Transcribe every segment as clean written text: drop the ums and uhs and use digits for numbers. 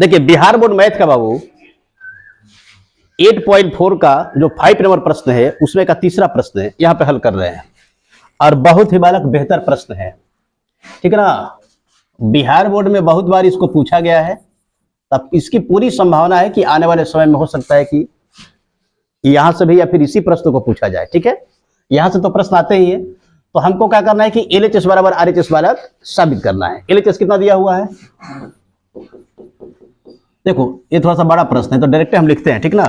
देखिए Bihar board math का बाबू 8.4 का जो 5 नंबर प्रश्न है उसमें का तीसरा प्रश्न है, यहां पे हल कर रहे हैं और बहुत ही बालक बेहतर प्रश्न है, ठीक है ना। बिहार बोर्ड में बहुत बार इसको पूछा गया है, तब इसकी पूरी संभावना है कि आने वाले समय में हो सकता है कि यहां से भी या फिर इसी प्रश्न को पूछा जाए, ठीक है। यहां से तो प्रश्न आते ही है, तो हमको क्या करना है कि LHS बराबर RHS बालक साबित करना है। LHS कितना दिया हुआ है, देखो ये थोड़ा सा बड़ा प्रश्न है तो डायरेक्ट हम लिखते हैं, ठीक ना।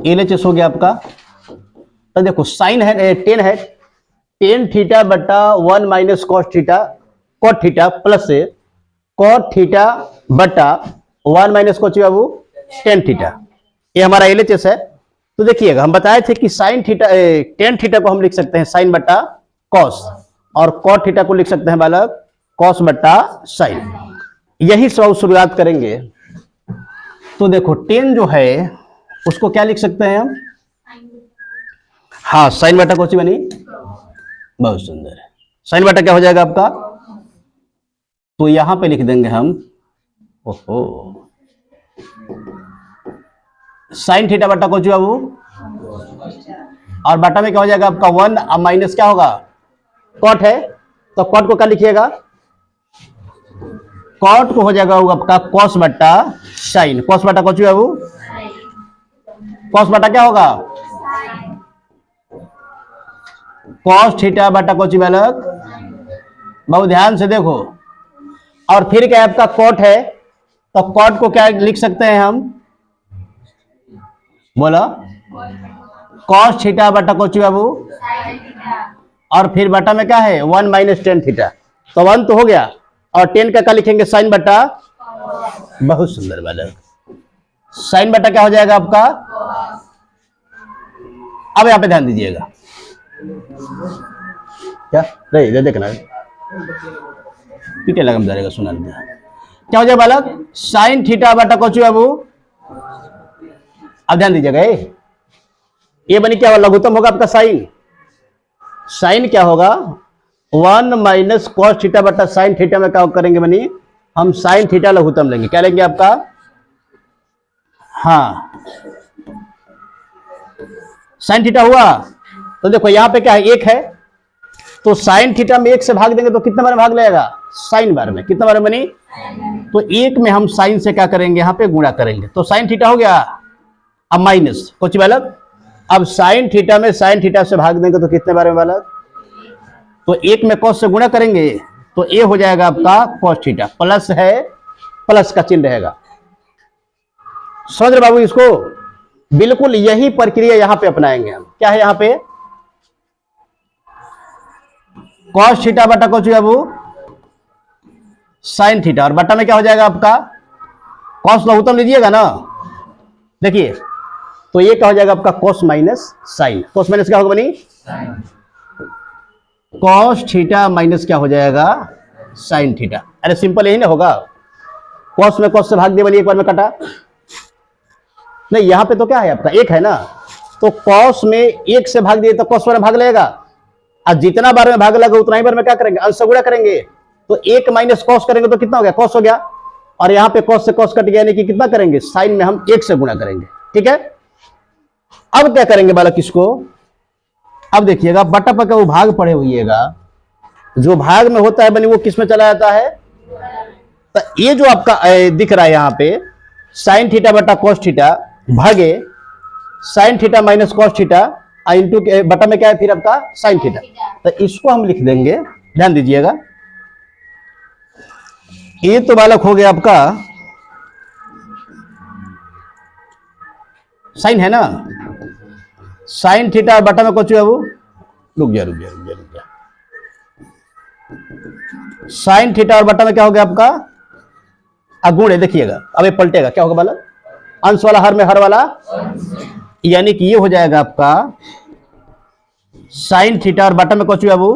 LHS हो गया आपका, तो देखो साइन है 10 है, टेन थीटा बटा 1 minus cos theta cot theta plus से कॉट थीटा बटा 1 माइनस कॉस बाबू टेन थीटा, ये हमारा LHS है। तो देखिएगा हम बताए थे कि साइन थीटा टेन थीटा को हम लिख सकते हैं साइन बटा कॉस और कॉट थीटा को लिख सकते हैं बालक कॉस बटा साइन। यही सब शुरुआत करेंगे, तो देखो 10 जो है उसको क्या लिख सकते हैं हम, हाँ साइन बटा कौन सी बनी, बहुत सुंदर है। साइन बटा क्या हो जाएगा आपका, तो यहां पे लिख देंगे हम ओहो साइन थीटा बटा कौन सी बाबू, और बटा में क्या हो जाएगा आपका 1 अब माइनस क्या होगा कॉट है, तो कॉट को क्या लिखिएगा, कॉट को हो जाएगा आपका कॉस बटा साइन, कॉस बटा कौन सी बाबू, कॉस बटा क्या होगा कॉस थीटा बटा कौन सी बालक, बहुत ध्यान से देखो। और फिर क्या आपका कॉट है, तो कॉट को क्या लिख सकते हैं हम, बोलो कॉस थीटा बटा कौन सी बाबू, और फिर बटा में क्या है 1 माइनस टेन थीटा, तो 1 तो हो गया और 10 का क्या लिखेंगे साइन बटा, बहुत सुंदर बालक, साइन बटा क्या हो जाएगा आपका। अब यहां पे ध्यान दीजिएगा, क्या नहीं देखना पीटे लगम जाएगा, सुना क्या हो जाएगा बालक साइन थीटा बटा कौन सी बाबू। अब ध्यान दीजिएगा, ये बनी क्या होगा लघुत्तम होगा आपका साइन, साइन क्या होगा 1 माइनस कॉस थीटा बटा साइन थीटा में क्या करेंगे बनी, हम साइन थीटा लघुत्तम लेंगे, क्या लेंगे आपका, हाँ साइन थीटा हुआ। तो देखो यहां पे क्या है 1 है, तो साइन थीटा में 1 से भाग देंगे तो कितने बार भाग लेगा, साइन बार में, कितने बार में बनी, तो 1 में हम साइन से क्या करेंगे यहाँ पे गुणा करेंगे, तो साइन थीटा हो गया। अब माइनस कुछ बालक, अब साइन थीटा में साइन थीटा से भाग देंगे तो कितने बार में बालक, तो 1 में कॉस से गुणा करेंगे तो ये हो जाएगा आपका कॉस थीटा, प्लस है प्लस का चिन्ह रहेगा, समझ रहे बाबू इसको। बिल्कुल यही प्रक्रिया यहां पे अपनाएंगे हम, क्या है यहां पे कॉस थीटा बटा कौन सी बाबू साइन थीटा, और बटा में क्या हो जाएगा आपका कॉस लघुत्तम लीजिएगा ना, देखिए तो ये क्या हो जाएगा आपका cos minus sine, cos minus क्या होगा बनी कॉस थीटा माइनस क्या हो जाएगा साइन थीटा, अरे सिंपल यही ना होगा, कॉस में कॉस से भाग दे बनी एक बार में कटा, नहीं यहां पे तो क्या है आपका 1 है ना, तो कॉस में 1 से भाग दिए तो कॉस में भाग लेगा, और जितना बार में भाग लगा उतना ही बार में क्या करेंगे अंश से गुणा करेंगे, तो 1 माइनस कॉस करेंगे तो कितना हो गया कॉस हो गया, और यहां पे कॉस से कॉस कट गया, यानी कि कितना करेंगे साइन में हम 1 से गुणा करेंगे, ठीक है। अब क्या करेंगे बालक इसको, अब देखिएगा बटा पर वो भाग पड़े हुईएगा, जो भाग में होता है बनी वो किस में चला जाता है, तो ये जो आपका दिख रहा है यहां पे साइन थीटा बटा कॉस थीटा भागे sign theta minus cos theta into बटा में क्या है फिर आपका साइन थीटा, तो इसको हम लिख देंगे, ध्यान दीजिएगा। ये तो बालक हो गया आपका साइन है ना, साइन थीटा बटा में कुछ बाबू रुक जा साइन थीटा और बटा में क्या हो गया आपका गुण है, देखिएगा अब ये पलटेगा क्या होगा बालक अंश वाला हर में हर वाला, यानी कि ये हो जाएगा आपका साइन थीटा और बटा में कुछ बाबू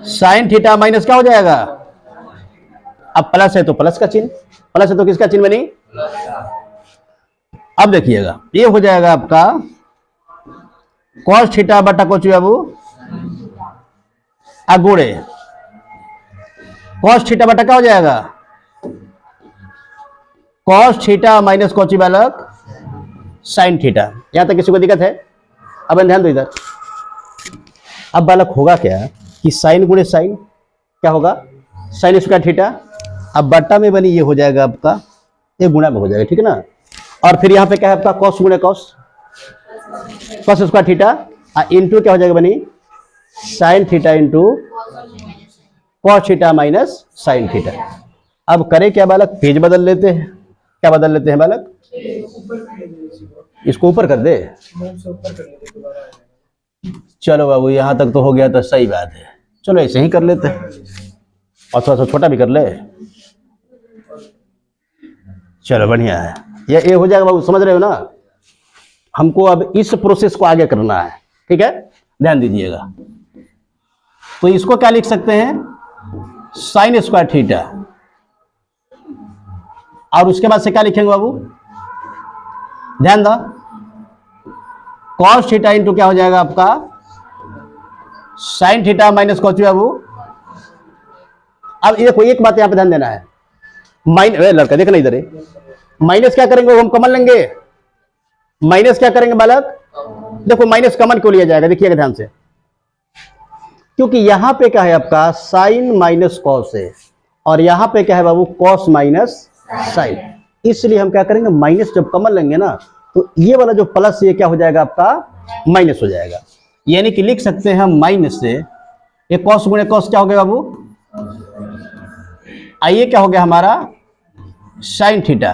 साइन थीटा माइनस क्या हो जाएगा, अब प्लस है तो प्लस का चिन्ह, प्लस है तो किसका चिन्ह बनी, अब देखिएगा ये हो जाएगा आपका कॉस थीटा बटा कुछ बाबू गुणे कॉस थीटा बटा क्या हो जाएगा, कॉस थीटा माइनस कौची बालक, साइन थीटा। यहां तक किसी को दिक्कत है? अब ध्यान दो इधर। अब बालक होगा क्या कि साइन गुणे साइन क्या होगा, साइन स्क्वायर थीटा। अब बट्टा में बनी ये हो जाएगा आपका, ये गुणा में हो जाएगा, ठीक है ना। और फिर यहाँ पे क्या है आपका, कॉस गुणे cos, cos square theta, into क्या हो जाएगा बनी, sign theta into cos theta minus sine theta. अब करें क्या बालक, पेज बदल लेते हैं। क्या बदल लेते हैं बालक, इसको ऊपर कर दे। चलो बाबू यहां तक तो हो गया, तो सही बात है, चलो ऐसे ही कर लेते हैं, और थोड़ा सा छोटा भी कर ले। चलो बढ़िया है, ये हो जाएगा बाबू, समझ रहे हो ना। हमको अब इस प्रोसेस को आगे करना है, ठीक है, ध्यान दीजिएगा। तो इसको क्या लिख सकते हैं, साइन स्क्वायर थीटा, और उसके बाद से क्या लिखेंगे बाबू, ध्यान दो, कॉस थीटा इंटू क्या हो जाएगा आपका, साइन थीटा माइनस कॉस बाबू। अब ये देखो एक बात यहां पे ध्यान देना है, लड़का देखना इधर, माइनस क्या करेंगे, वो हम कॉमन लेंगे। माइनस क्या करेंगे बालक, देखो माइनस कॉमन क्यों लिया जाएगा, देखिएगा ध्यान से, क्योंकि यहां पे क्या है आपका साइन माइनस कॉस है, और यहां पे क्या है बाबू, कॉस माइनस साइन। इसलिए हम क्या करेंगे, माइनस जब कॉमन लेंगे ना, तो ये वाला जो प्लस ये क्या हो जाएगा आपका, माइनस हो जाएगा। यानी कि लिख सकते हैं हम माइनस से, ये कॉस गुणे कॉस क्या हो गया बाबू, आइए क्या हो गया हमारा, साइन थीटा।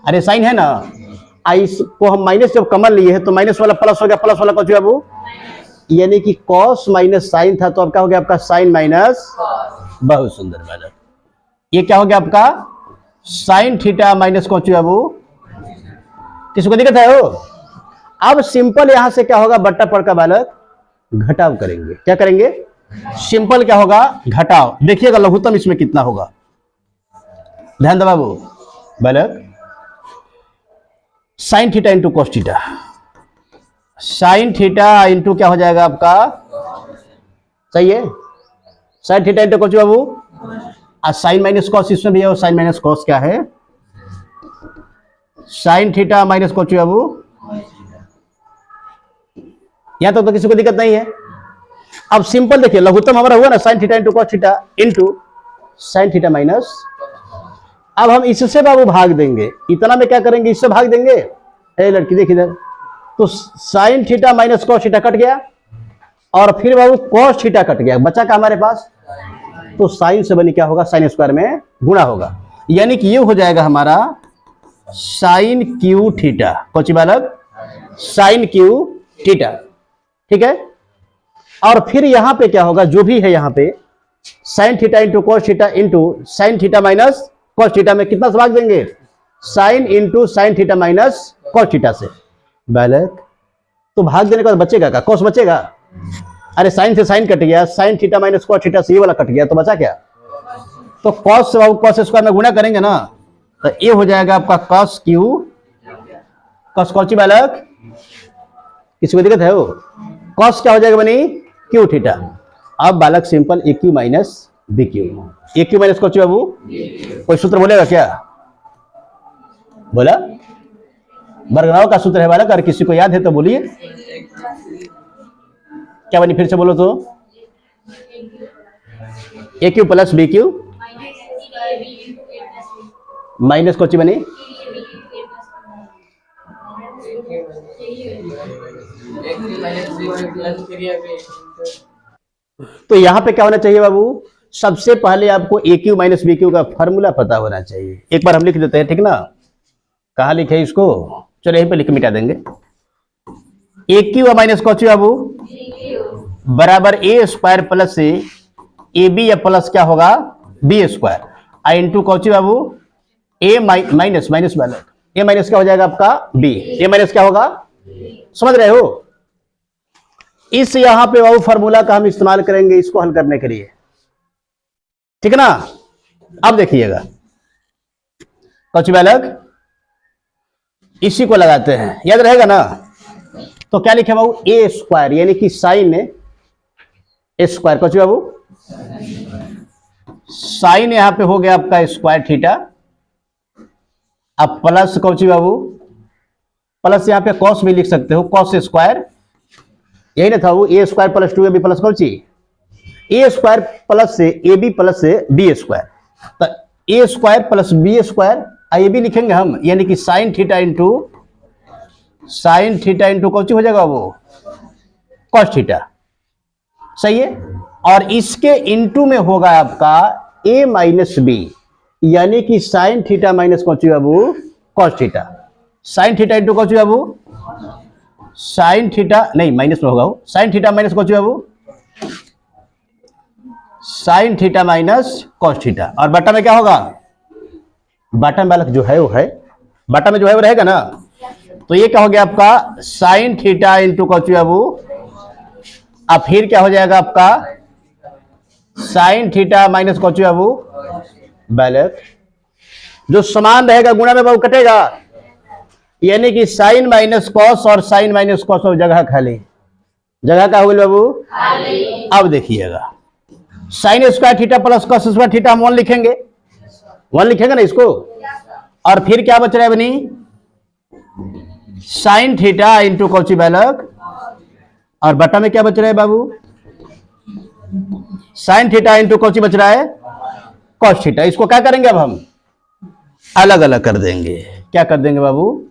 अरे साइन है ना, इसको हम माइनस जब कॉमन लिए हैं तो माइनस वाला प्लस हो गया, प्लस वाला कौन बाबू, यानी कि कॉस माइनस साइन था, तो अब क्या हो गया आपका, साइन माइनस, बहुत सुंदर बालक। ये क्या हो गया आपका, साइन थीटा माइनस कौन बाबू, किसी को दिक्कत है हो। अब सिंपल यहां से क्या होगा, बट्टा पड़ का बालक घटाव करेंगे। क्या करेंगे, सिंपल क्या होगा, घटाव। देखिएगा लघुत्तम इसमें कितना होगा, ध्यान दो बाबू बालक, sign theta into cos theta, sine theta into क्या हो जाएगा आपका, सही है, साइन थीटा इंटू कॉस बाबू, और साइन माइनस कॉस इसमें भी है, और साइन माइनस कॉस क्या है, साइन थीटा माइनस कॉस बाबू। यहां तक तो किसी को दिक्कत नहीं है। अब सिंपल देखिए, लघुत्तम हमारा हुआ ना, sign theta into cos theta into sine theta minus. अब हम इससे बाबू भाग देंगे, इतना में क्या करेंगे, इससे भाग देंगे। ए लड़की देख इधर, तो sign theta minus cos theta cut गया, और फिर बाबू कॉस थीटा कट गया, बचा का हमारे पास, तो साइन से बनी क्या होगा, साइन स्क्वायर में गुणा होगा। यानी कि ये हो जाएगा हमारा साइन क्यू थीटा, कौन सी बालक, साइन क्यू थीटा, ठीक है। और फिर यहां पे क्या होगा, जो भी है यहां पे sign theta into cos theta into sine theta minus cos theta में कितना से भाग देंगे, sine into sine theta minus cos theta से बालक। तो भाग देने के बाद बचेगा क्या, कॉस बचेगा। अरे साइन से साइन कट गया, sign theta minus cos theta से ये वाला कट गया, तो बचा क्या, तो कॉस से कॉस स्क्वायर में गुणा करेंगे ना, तो ये हो जाएगा आपका कॉस क्यू, कॉस कौन सी बालक, किसी को दिक्कत है वो, कॉस क्या हो जाएगा बनी, क्यू थीटा। अब बालक सिंपल ए क्यू माइनस बी क्यू, ए क्यू माइनस कौन सी बाबू, कोई सूत्र बोलेगा क्या, बोला, बर्गनाव का सूत्र है बालक, अगर किसी को याद है तो बोलिए, क्या बनी फिर से बोलो तो, a cube plus b cube minus कौन सी बनी, तो यहां पे क्या होना चाहिए बाबू, सबसे पहले आपको ए क्यू माइनस बी क्यू का फॉर्मूला पता होना चाहिए। एक बार हम लिख देते हैं, ठीक ना, कहा लिखे इसको, चलो यहीं पे लिख मिटा देंगे। ए क्यू माइनस कौन सी बाबू, बराबर ए स्क्वायर प्लस से ए बी या प्लस क्या होगा, बी स्क्वायर, आई इंटू कौन सी बाबू, ए माइनस माइनस बालक, ए माइनस क्या हो जाएगा आपका बी, ए माइनस क्या होगा, समझ रहे हो। इस यहां पे बाबू फार्मूला का हम इस्तेमाल करेंगे इसको हल करने के लिए, ठीक है ना। अब देखिएगा कौन सी बालक, इसी को लगाते हैं, याद रहेगा ना। तो क्या लिखे बाबू, ए स्क्वायर यानी कि साइन ए स्क्वायर कौन सी बाबू, साइन यहां पे हो गया आपका स्क्वायर थीटा। अब प्लस कौची बाबू, प्लस यहां पे कॉस भी लिख सकते हो, कॉस स्क्वायर, यही ना था वो, a square plus 2ab plus कौची, ए स्क्वायर प्लस से ए बी प्लस से बी स्क्वायर, तो a square plus b square ये भी लिखेंगे हम, यानी कि साइन थीटा इंटू कौची हो जाएगा वो, कॉस थीटा, सही है। और इसके इंटू में होगा आपका ए माइनस बी, यानी कि साइन थीटा माइनस कौची बाबू, cos theta. Sine theta into कौची बाबू, साइन थीटा नहीं माइनस में होगा वो, साइन थीटा माइनस कौची बाबू, sine theta minus cos theta. और बटा में क्या होगा, बटा में जो है वो है, बटा में जो है वो रहेगा ना, तो ये क्या हो गया आपका साइन थीटा इंटू कौची बाबू, अब फिर क्या हो जाएगा आपका साइन थीटा माइनस कौची बाबू, बैलेंस, जो समान रहेगा गुणा में बाबू कटेगा, यानी कि साइन माइनस कॉस और साइन माइनस कॉस और जगह खाली, जगह का हो गई बाबू खाली। अब देखिएगा sine square theta plus cos square theta हम 1 लिखेंगे, 1 लिखेंगे ना इसको, और फिर क्या बच रहा है बनी, साइन थीटा इंटू कौची बैलक, और बटा में क्या बच रहा है बाबू, साइन थीटा इंटू कौची बच रहा है, कॉस थीटा। इसको क्या करेंगे अब हम अलग अलग कर देंगे, क्या कर देंगे बाबू,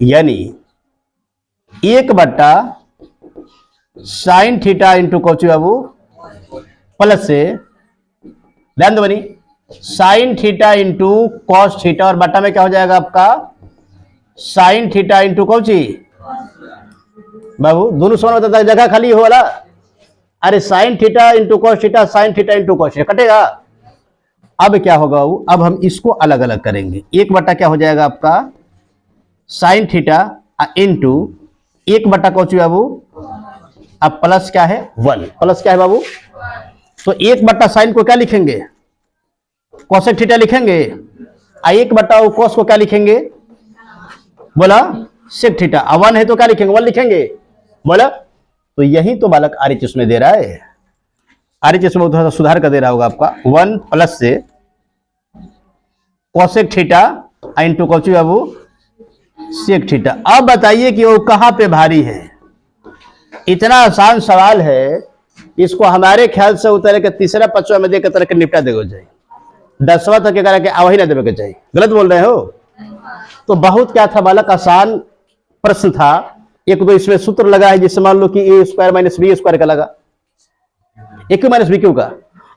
यानी 1 बटा साइन थीटा इंटू कौची बाबू प्लस से, ध्यान दो बनी, sign theta into cos theta, और बटा में क्या हो जाएगा आपका साइन थीटा इंटू कौची बाबू, दोनों समान बताता है, जगह खाली हो वाला, अरे sign theta into cos theta, sine theta into cos theta कटेगा। अब क्या होगा वो, अब हम इसको अलग अलग करेंगे, 1 बटा क्या हो जाएगा आपका साइन थीटा इंटू 1 बटा कौची बाबू, अब प्लस क्या है 1, प्लस क्या है बाबू, तो 1 बटा साइन को क्या लिखेंगे, कोसेक थीटा लिखेंगे, 1 बटा कॉस को क्या लिखेंगे, बोला सेक थीटा, 1 है तो क्या लिखेंगे 1 लिखेंगे, बोला। तो यही तो बालक आरएचएस में दे रहा है, आरएचएस में थोड़ा सा सुधार कर दे रहा होगा आपका, 1 प्लस से कोसेक थीटा इंटू कौची बाबू सेक थीटा। अब बताइए कि वो कहां पे भारी है, इतना आसान सवाल है, इसको हमारे ख्याल से उतर के तीसरा 5वां में देकर तरह के निपटा देगा जाए, 10वां तक के करके वही ना देवे के चाहिए, गलत बोल रहे हो। तो बहुत क्या था बालक, आसान प्रश्न था, एक दो इसमें सूत्र लगा है, जिससे मान लो कि ए स्क्वायर माइनस बी स्क्वायर का लगा, ए क्यू माइनस बी क्यू का,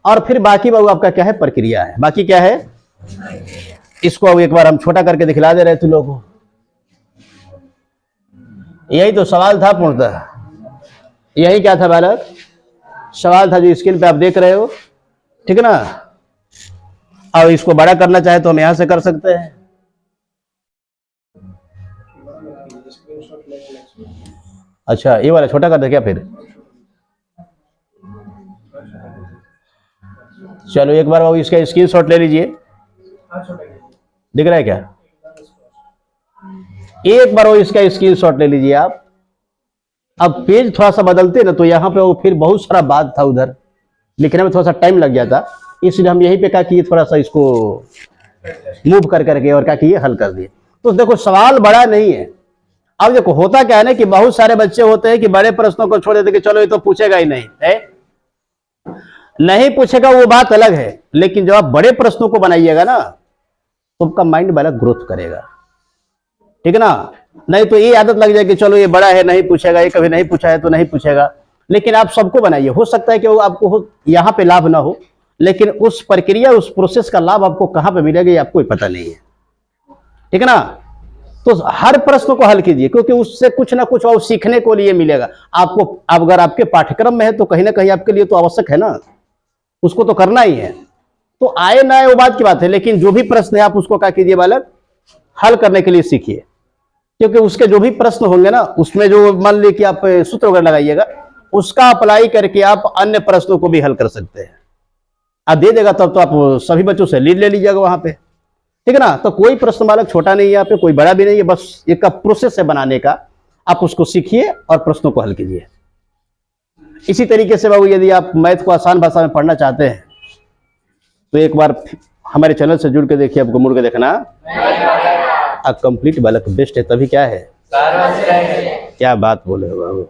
और फिर बाकी बाबू आपका क्या है प्रक्रिया है, बाकी क्या है, इसको अब एक बार हम छोटा करके दिखला दे रहे थे लोगों को, यही तो सवाल था पूर्णतः, यही क्या था बालक, सवाल था जो स्क्रीन पे आप देख रहे हो, ठीक है ना। और इसको बड़ा करना चाहे तो हम यहां से कर सकते हैं, अच्छा ये वाला छोटा कर दे क्या फिर, चलो एक बार बाबू इसका स्क्रीनशॉट ले लीजिए, दिख रहा है क्या, एक बार वो इसका स्क्रीनशॉट ले लीजिए आप। अब पेज थोड़ा सा बदलते ना तो यहाँ पे वो फिर बहुत सारा बात था, उधर लिखने में थोड़ा सा टाइम लग गया था, इसलिए हम यहीं पे क्या किए, थोड़ा सा इसको मूव कर करके और क्या किए हल कर दिए। तो देखो सवाल बड़ा नहीं है। अब देखो होता क्या है ना कि बहुत सारे बच्चे होते हैं कि बड़े प्रश्नों को छोड़ देते कि चलो ये तो पूछेगा ही नहीं है, नहीं पूछेगा वो बात अलग है, लेकिन जब आप बड़े प्रश्नों को बनाइएगा ना तो आपका माइंड बड़ा ग्रोथ करेगा, ठीक है ना। नहीं तो ये आदत लग जाएगी चलो ये बड़ा है नहीं पूछेगा, ये कभी नहीं पूछा है तो नहीं पूछेगा। लेकिन आप सबको बनाइए, हो सकता है कि वो आपको यहाँ पे लाभ ना हो, लेकिन उस प्रक्रिया उस प्रोसेस का लाभ आपको कहाँ पे मिलेगा ये आपको पता नहीं है, ठीक है ना। तो हर प्रश्न को हल कीजिए, क्योंकि उससे कुछ ना कुछ और सीखने को लिए मिलेगा आपको। अगर आपके पाठ्यक्रम में है तो कहीं ना कहीं आपके लिए तो आवश्यक है ना, उसको तो करना ही है। तो आए ना आए वो बात की बात है, लेकिन जो भी प्रश्न है आप उसको क्या कीजिए बालक, हल करने के लिए सीखिए, क्योंकि उसके जो भी प्रश्न होंगे ना उसमें जो मान लीजिए कि आप सूत्र वगैरह लगाइएगा, उसका अप्लाई करके आप अन्य प्रश्नों को भी हल कर सकते हैं। आप दे देगा तब तो आप सभी बच्चों से लीड ले लीजिएगा वहां पे, ठीक है ना। तो कोई प्रश्न बालक छोटा नहीं है, यहाँ पे कोई बड़ा भी नहीं है, बस एक प्रोसेस है बनाने का, आप उसको सीखिए और प्रश्नों को हल कीजिए। इसी तरीके से बाबू यदि आप मैथ को आसान भाषा में पढ़ना चाहते हैं तो एक बार हमारे चैनल से जुड़ के देखिए, आपको मुड़ के देखना कंप्लीट बालक बेस्ट है, तभी क्या है, क्या बात बोले हो बाबू।